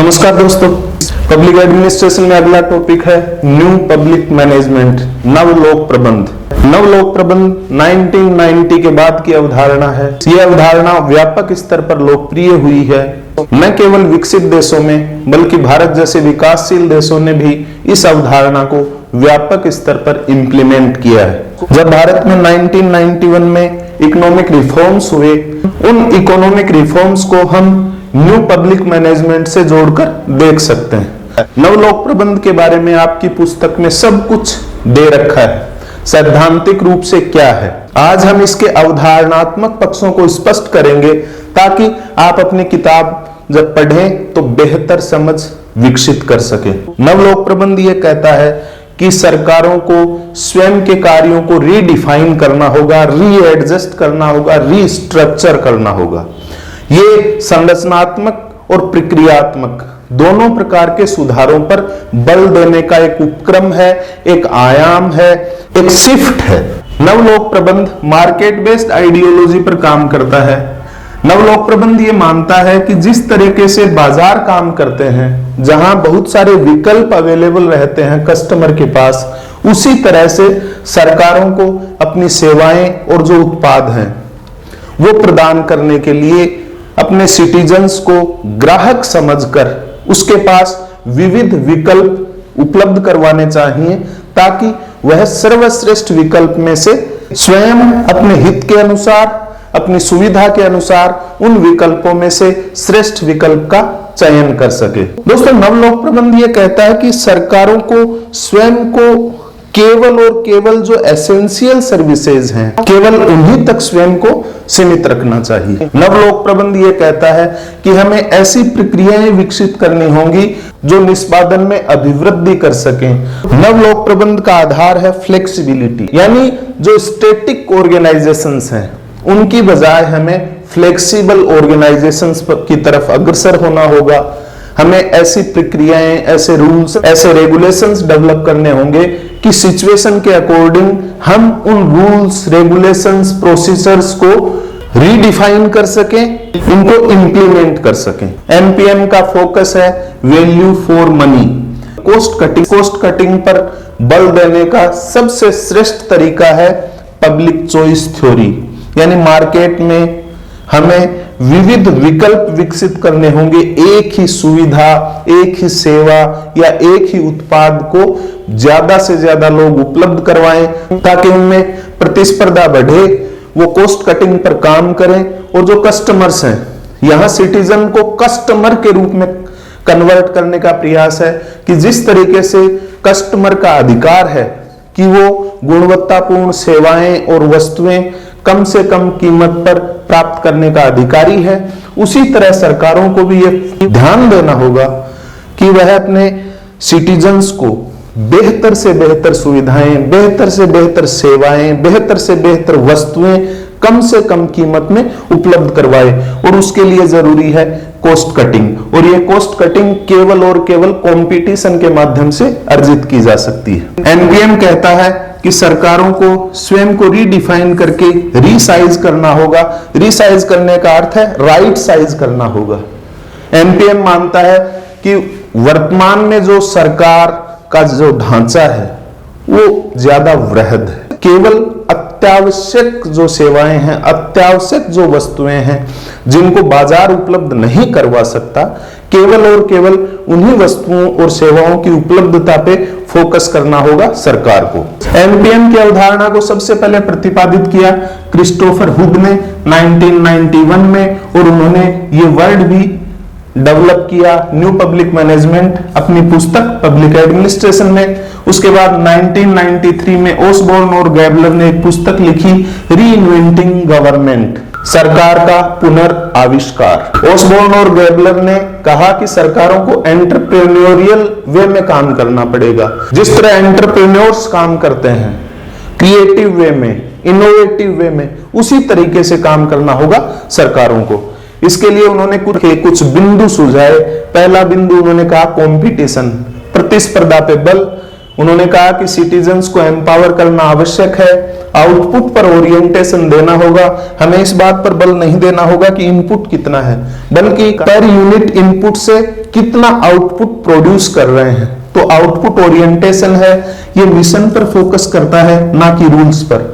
नमस्कार दोस्तों, public administration में अगला टॉपिक है न्यू पब्लिक मैनेजमेंट, नवलोक प्रबंध। नवलोक प्रबंध 1990 के बाद की अवधारणा है। यह अवधारणा व्यापक स्तर पर लोकप्रिय हुई है। न केवल विकसित देशों में बल्कि भारत जैसे विकासशील देशों ने भी इस अवधारणा को व्यापक स्तर पर इंप्लीमेंट किया है। जब भारत में 1991 में इकोनॉमिक रिफॉर्म्स हुए, उन इकोनॉमिक रिफॉर्म्स को हम न्यू पब्लिक मैनेजमेंट से जोड़कर देख सकते हैं। नवलोक प्रबंध के बारे में आपकी पुस्तक में सब कुछ दे रखा है, सैद्धांतिक रूप से क्या है। आज हम इसके अवधारणात्मक पक्षों को स्पष्ट करेंगे ताकि आप अपनी किताब जब पढ़ें तो बेहतर समझ विकसित कर सके। नवलोक प्रबंध ये कहता है कि सरकारों को स्वयं के कार्यों को रीडिफाइन करना होगा, रीएडजस्ट करना होगा, रीस्ट्रक्चर करना होगा। ये संरचनात्मक और प्रक्रियात्मक दोनों प्रकार के सुधारों पर बल देने का एक उपक्रम है, एक आयाम है, एक शिफ्ट है। नवलोक प्रबंध मार्केट बेस्ड आइडियोलॉजी पर काम करता है। नवलोक प्रबंध ये मानता है कि जिस तरीके से बाजार काम करते हैं, जहां बहुत सारे विकल्प अवेलेबल रहते हैं कस्टमर के पास, उसी तरह से सरकारों को अपनी सेवाएं और जो उत्पाद हैं वो प्रदान करने के लिए अपने सिटीजन्स को ग्राहक समझकर उसके पास विविध विकल्प उपलब्ध करवाने चाहिए ताकि वह सर्वश्रेष्ठ विकल्प में से स्वयं अपने हित के अनुसार, अपनी सुविधा के अनुसार उन विकल्पों में से श्रेष्ठ विकल्प का चयन कर सके। दोस्तों, नवलोक प्रबंध ये कहता है कि सरकारों को स्वयं को केवल और केवल जो एसेंशियल सर्विसेज हैं, केवल उन्हीं तक स्वयं को सीमित रखना चाहिए। नवलोक प्रबंध ये कहता है कि हमें ऐसी प्रक्रियाएं विकसित करनी होंगी जो निष्पादन में अभिवृद्धि कर सकें। नवलोक प्रबंध का आधार है फ्लेक्सिबिलिटी, यानी जो स्टैटिक ऑर्गेनाइजेशंस हैं उनकी बजाय हमें फ्लेक्सिबल ऑर्गेनाइजेशंस की तरफ अग्रसर होना होगा। हमें ऐसी प्रक्रियाएं, ऐसे रूल्स, ऐसे रेगुलेशंस डेवलप करने होंगे कि सिचुएशन के अकॉर्डिंग हम उन रूल्स, रेगुलेशंस, प्रोसीजर्स को रीडिफाइन कर सकें, उनको इंप्लीमेंट कर सकें। एमपीएम का फोकस है value for money, cost cutting पर बल देने का सबसे श्रेष्ठ तरीका है पब्लिक चॉइस थ्योरी, यानी मार्केट में हमें विविध विकल्प विकसित करने होंगे। एक ही सुविधा, एक ही सेवा या एक ही उत्पाद को ज्यादा से ज्यादा लोग उपलब्ध करवाएं ताकि उनमें प्रतिस्पर्धा बढ़े, वो कॉस्ट कटिंग पर काम करें। और जो कस्टमर्स हैं, यहां सिटीजन को कस्टमर के रूप में कन्वर्ट करने का प्रयास है कि जिस तरीके से कस्टमर का अधिकार है कि वो गुणवत्तापूर्ण सेवाएं और वस्तुएं कम से कम कीमत पर प्राप्त करने का अधिकारी है, उसी तरह सरकारों को भी ये ध्यान देना होगा कि वह अपने सिटीजन्स को बेहतर से बेहतर सुविधाएं, बेहतर से बेहतर सेवाएं, बेहतर से बेहतर वस्तुएं कम से कम कीमत में उपलब्ध करवाए। और उसके लिए जरूरी है कॉस्ट कटिंग, और ये कॉस्ट कटिंग केवल और केवल कंपटीशन के माध्यम से अर्जित की जा सकती है। एनपीएम कहता है कि सरकारों को स्वयं को रीडिफाइन करके रीसाइज करना होगा। रीसाइज करने का अर्थ है राइट साइज करना होगा। एनपीएम मानता है कि वर्तमान में जो सरकार का जो ढांचा है वो ज्यादा वृहद है। केवल अत्यावश्यक जो सेवाएं हैं, अत्यावश्यक जो वस्तुएं हैं जिनको बाजार उपलब्ध नहीं करवा सकता, केवल और केवल उन्हीं वस्तुओं और सेवाओं की उपलब्धता पे फोकस करना होगा सरकार को। एमपीएम की अवधारणा को सबसे पहले प्रतिपादित किया क्रिस्टोफर हुड ने 1991 में, और उन्होंने ये वर्ड भी डेवलप किया न्यू पब्लिक मैनेजमेंट अपनी पुस्तक पब्लिक एडमिनिस्ट्रेशन में। उसके बाद 1993 में ओसबोर्न और गैबलर ने एक पुस्तक लिखी रीइन्वेंटिंग गवर्नमेंट, सरकार का पुनर्आविष्कार। ओसबोर्न और गैबलर ने कहा कि सरकारों को एंटरप्रेन्योरियल वे में काम करना पड़ेगा। जिस तरह एंटरप्रेन्योर्स काम करते हैं क्रिएटिव वे में, इनोवेटिव वे में, उसी तरीके से काम करना होगा सरकारों को। इसके लिए उन्होंने कुछ बिंदु सुझाए। पहला बिंदु उन्होंने कहा कंपटीशन, प्रतिस्पर्धा पे बल। उन्होंने कहा कि सिटीजन्स को एम्पावर करना आवश्यक है, आउटपुट पर ओरिएंटेशन देना होगा। हमें इस बात पर बल नहीं देना होगा कि इनपुट कितना है, बल्कि पर यूनिट इनपुट से कितना आउटपुट प्रोड्यूस कर रहे हैं। तो आउटपुट ओरिएंटेशन है, ये मिशन पर फोकस करता है, ना कि रूल्स पर।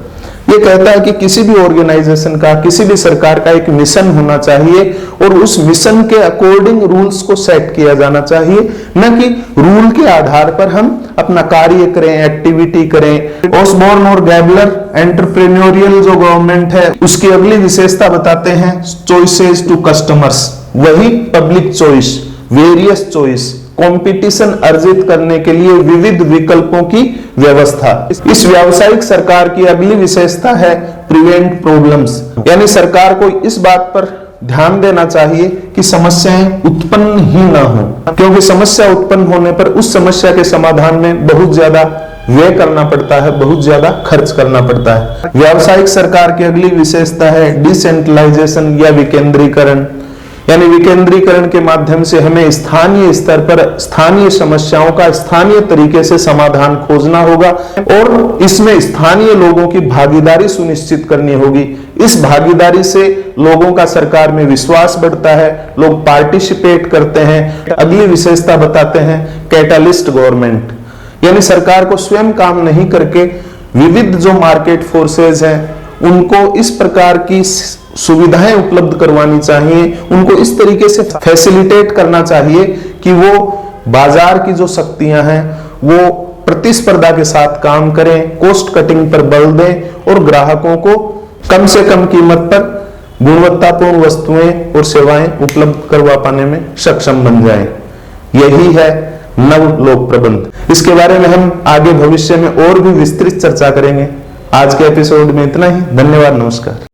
ये कहता है कि किसी भी ऑर्गेनाइजेशन का, किसी भी सरकार का एक मिशन होना चाहिए और उस मिशन के अकॉर्डिंग रूल्स को सेट किया जाना चाहिए, न कि रूल के आधार पर हम अपना कार्य करें, एक्टिविटी करें। ऑसबॉर्न और गैबलर एंटरप्रेन्योरियल जो गवर्नमेंट है उसकी अगली विशेषता बताते हैं चॉइसेस टू कस्टमर्स। वही public choice, various choice, competition अर्जित करने के लिए विविध विकल्पों की व्यवस्था। इस व्यावसायिक सरकार की अगली विशेषता है प्रिवेंट प्रॉब्लम्स, यानी सरकार को इस बात पर ध्यान देना चाहिए कि समस्याएं उत्पन्न ही ना हो, क्योंकि समस्या उत्पन्न होने पर उस समस्या के समाधान में बहुत ज्यादा व्यय करना पड़ता है, बहुत ज्यादा खर्च करना पड़ता है। व्यावसायिक सरकार की अगली विशेषता है डिसेंट्रलाइजेशन या विकेंद्रीकरण, यानी विकेंद्रीकरण के माध्यम से हमें स्थानीय स्तर पर स्थानीय समस्याओं का स्थानीय तरीके से समाधान खोजना होगा और इसमें स्थानीय लोगों की भागीदारी सुनिश्चित करनी होगी। इस भागीदारी से लोगों का सरकार में विश्वास बढ़ता है, लोग पार्टिसिपेट करते हैं। अगली विशेषता बताते हैं कैटालिस्ट गवर्नमेंट, यानी सरकार को स्वयं काम नहीं करके विविध जो मार्केट फोर्सेज हैं उनको इस प्रकार की सुविधाएं उपलब्ध करवानी चाहिए, उनको इस तरीके से फैसिलिटेट करना चाहिए कि वो बाजार की जो शक्तियां हैं वो प्रतिस्पर्धा के साथ काम करें, कॉस्ट कटिंग पर बल दें और ग्राहकों को कम से कम कीमत पर गुणवत्तापूर्ण वस्तुएं और सेवाएं उपलब्ध करवा पाने में सक्षम बन जाएं। यही है नव लोक प्रबंध। इसके बारे में हम आगे भविष्य में और भी विस्तृत चर्चा करेंगे। आज के एपिसोड में इतना ही। धन्यवाद, नमस्कार।